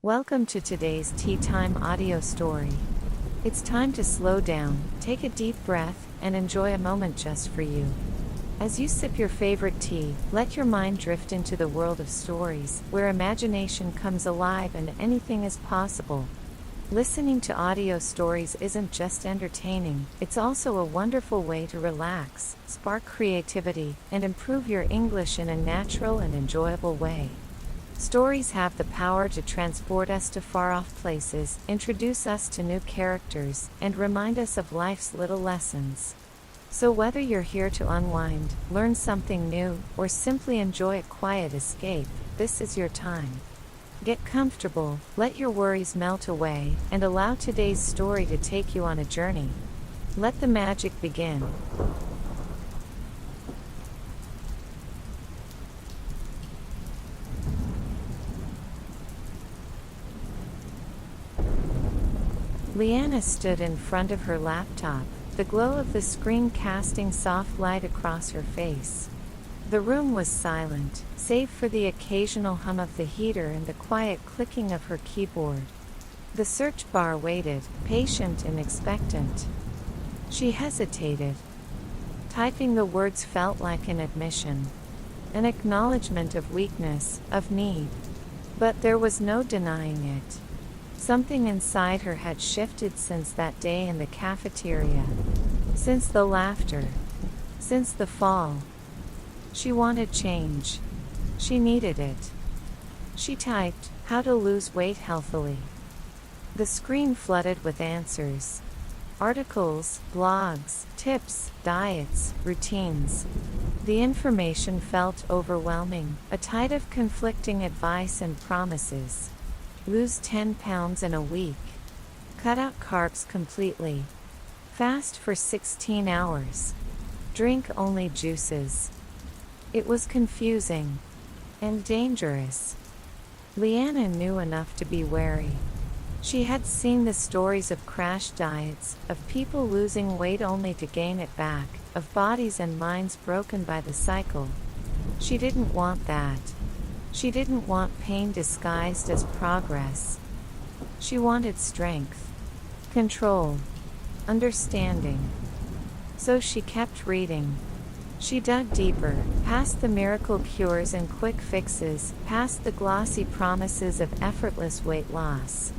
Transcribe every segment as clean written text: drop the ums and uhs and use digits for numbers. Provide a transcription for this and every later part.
Welcome to today's Tea Time audio story. It's time to slow down, take a deep breath, and enjoy a moment just for you. As you sip your favorite tea, let your mind drift into the world of stories, where imagination comes alive and anything is possible. Listening to audio stories isn't just entertaining, it's also a wonderful way to relax, spark creativity, and improve your English in a natural and enjoyable way. Stories have the power to transport us to far-off places, introduce us to new characters, and remind us of life's little lessons. So whether you're here to unwind, learn something new, or simply enjoy a quiet escape, this is your time. Get comfortable, let your worries melt away, and allow today's story to take you on a journey. Let the magic begin. Leanna stood in front of her laptop, the glow of the screen casting soft light across her face. The room was silent, save for the occasional hum of the heater and the quiet clicking of her keyboard. The search bar waited, patient and expectant. She hesitated. Typing the words felt like an admission, an acknowledgement of weakness, of need. But there was no denying it. Something inside her had shifted since that day in the cafeteria. Since the laughter. Since the fall. She wanted change. She needed it. She typed, "How to lose weight healthily." The screen flooded with answers. Articles, blogs, tips, diets, routines. The information felt overwhelming, a tide of conflicting advice and promises. Lose 10 pounds in a week. Cut out carbs completely. Fast for 16 hours. Drink only juices. It was confusing. And dangerous. Leanna knew enough to be wary. She had seen the stories of crash diets, of people losing weight only to gain it back, of bodies and minds broken by the cycle. She didn't want that. She didn't want pain disguised as progress. She wanted strength, control, understanding. So she kept reading. She dug deeper, past the miracle cures and quick fixes, past the glossy promises of effortless weight loss.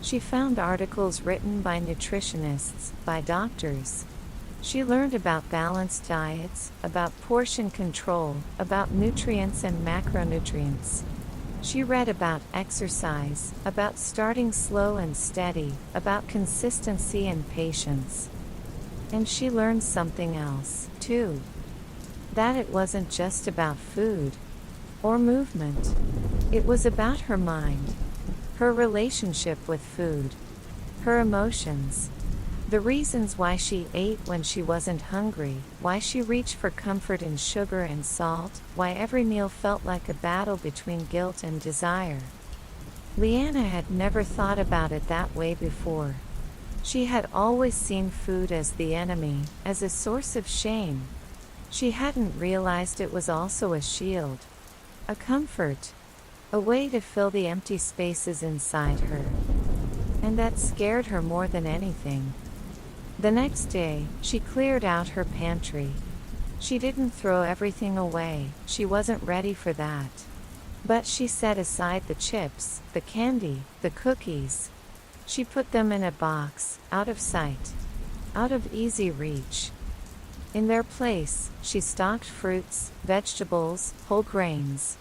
She found articles written by nutritionists, by doctors. She learned about balanced diets, about portion control, about nutrients and macronutrients. She read about exercise, about starting slow and steady, about consistency and patience. And she learned something else, too. That it wasn't just about food or movement. It was about her mind, her relationship with food, her emotions. The reasons why she ate when she wasn't hungry, why she reached for comfort in sugar and salt, why every meal felt like a battle between guilt and desire. Leanna had never thought about it that way before. She had always seen food as the enemy, as a source of shame. She hadn't realized it was also a shield, a comfort, a way to fill the empty spaces inside her. And that scared her more than anything. The next day, she cleared out her pantry. She didn't throw everything away, she wasn't ready for that. But she set aside the chips, the candy, the cookies. She put them in a box, out of sight, out of easy reach. In their place, she stocked fruits, vegetables, whole grains.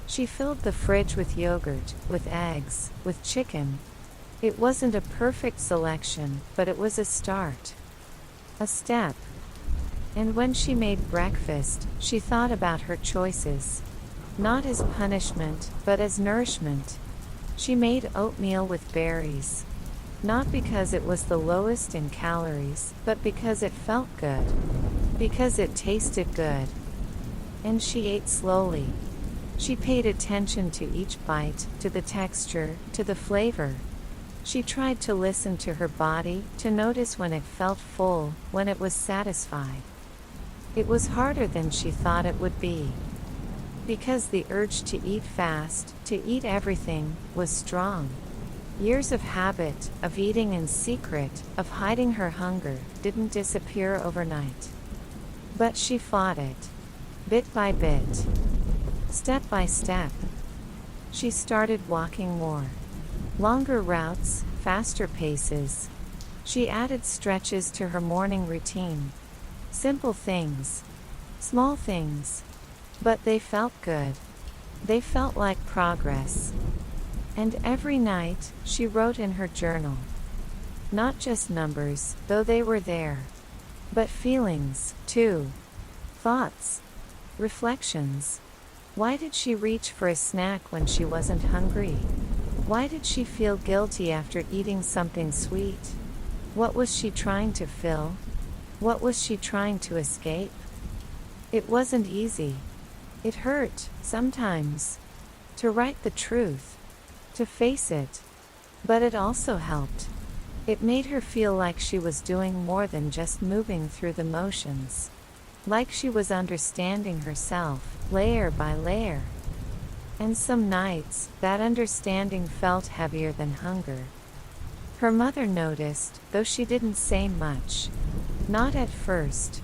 She filled the fridge with yogurt, with eggs, with chicken. It wasn't a perfect selection, but it was a start. A step. And when she made breakfast, she thought about her choices. Not as punishment, but as nourishment. She made oatmeal with berries. Not because it was the lowest in calories, but because it felt good. Because it tasted good. And she ate slowly. She paid attention to each bite, to the texture, to the flavor. She tried to listen to her body, to notice when it felt full, when it was satisfied. It was harder than she thought it would be. Because the urge to eat fast, to eat everything, was strong. Years of habit, of eating in secret, of hiding her hunger, didn't disappear overnight. But she fought it. Bit by bit. Step by step. She started walking more. Longer routes, faster paces. She added stretches to her morning routine. Simple things. Small things. But they felt good. They felt like progress. And every night, she wrote in her journal. Not just numbers, though they were there. But feelings, too. Thoughts. Reflections. Why did she reach for a snack when she wasn't hungry? Why did she feel guilty after eating something sweet? What was she trying to fill? What was she trying to escape? It wasn't easy. It hurt, sometimes. To write the truth. To face it. But it also helped. It made her feel like she was doing more than just moving through the motions. Like she was understanding herself, layer by layer. And some nights, that understanding felt heavier than hunger. Her mother noticed, though she didn't say much. Not at first.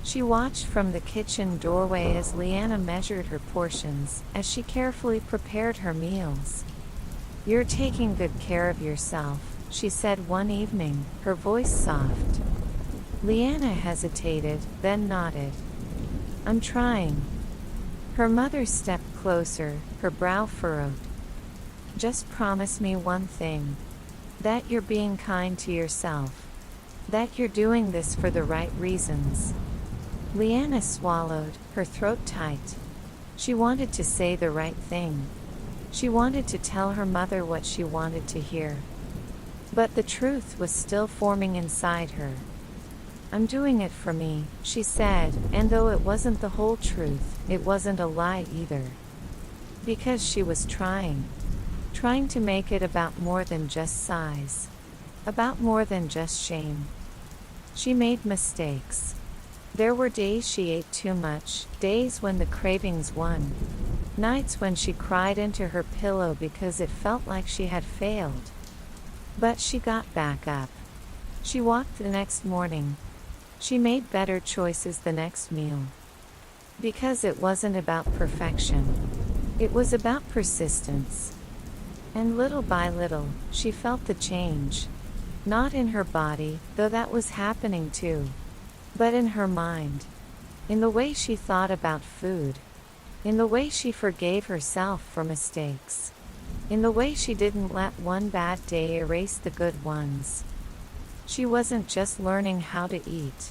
She watched from the kitchen doorway as Leanna measured her portions, as she carefully prepared her meals. "You're taking good care of yourself," she said one evening, her voice soft. Leanna hesitated, then nodded. "I'm trying." Her mother stepped closer, her brow furrowed. "Just promise me one thing. That you're being kind to yourself. That you're doing this for the right reasons." Leanna swallowed, her throat tight. She wanted to say the right thing. She wanted to tell her mother what she wanted to hear. But the truth was still forming inside her. "I'm doing it for me," she said, and though it wasn't the whole truth, it wasn't a lie either. Because she was trying. Trying to make it about more than just size. About more than just shame. She made mistakes. There were days she ate too much, days when the cravings won. Nights when she cried into her pillow because it felt like she had failed. But she got back up. She walked the next morning. She made better choices the next meal. Because it wasn't about perfection. It was about persistence. And little by little, she felt the change. Not in her body, though that was happening too. But in her mind. In the way she thought about food. In the way she forgave herself for mistakes. In the way she didn't let one bad day erase the good ones. She wasn't just learning how to eat.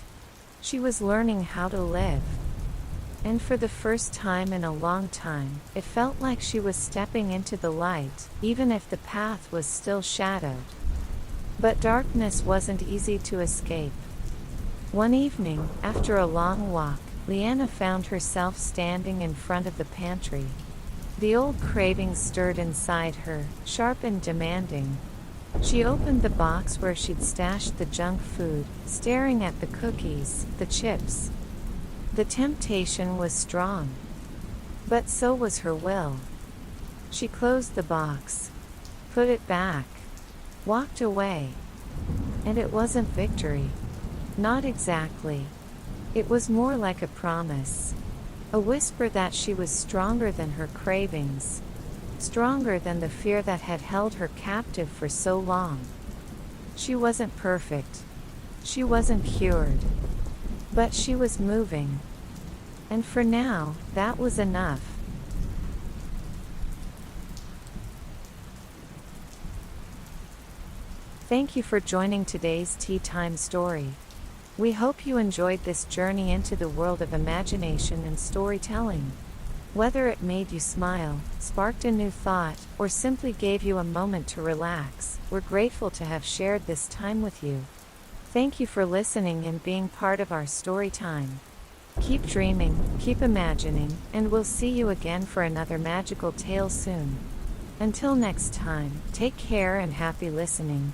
She was learning how to live. And for the first time in a long time, it felt like she was stepping into the light, even if the path was still shadowed. But darkness wasn't easy to escape. One evening, after a long walk, Leanna found herself standing in front of the pantry. The old craving stirred inside her, sharp and demanding. She opened the box where she'd stashed the junk food, staring at the cookies, the chips. The temptation was strong. But so was her will. She closed the box. Put it back. Walked away. And it wasn't victory. Not exactly. It was more like a promise. A whisper that she was stronger than her cravings. Stronger than the fear that had held her captive for so long. She wasn't perfect. She wasn't cured. But she was moving. And for now, that was enough. Thank you for joining today's Tea Time story. We hope you enjoyed this journey into the world of imagination and storytelling. Whether it made you smile, sparked a new thought, or simply gave you a moment to relax, we're grateful to have shared this time with you. Thank you for listening and being part of our story time. Keep dreaming, keep imagining, and we'll see you again for another magical tale soon. Until next time, take care and happy listening.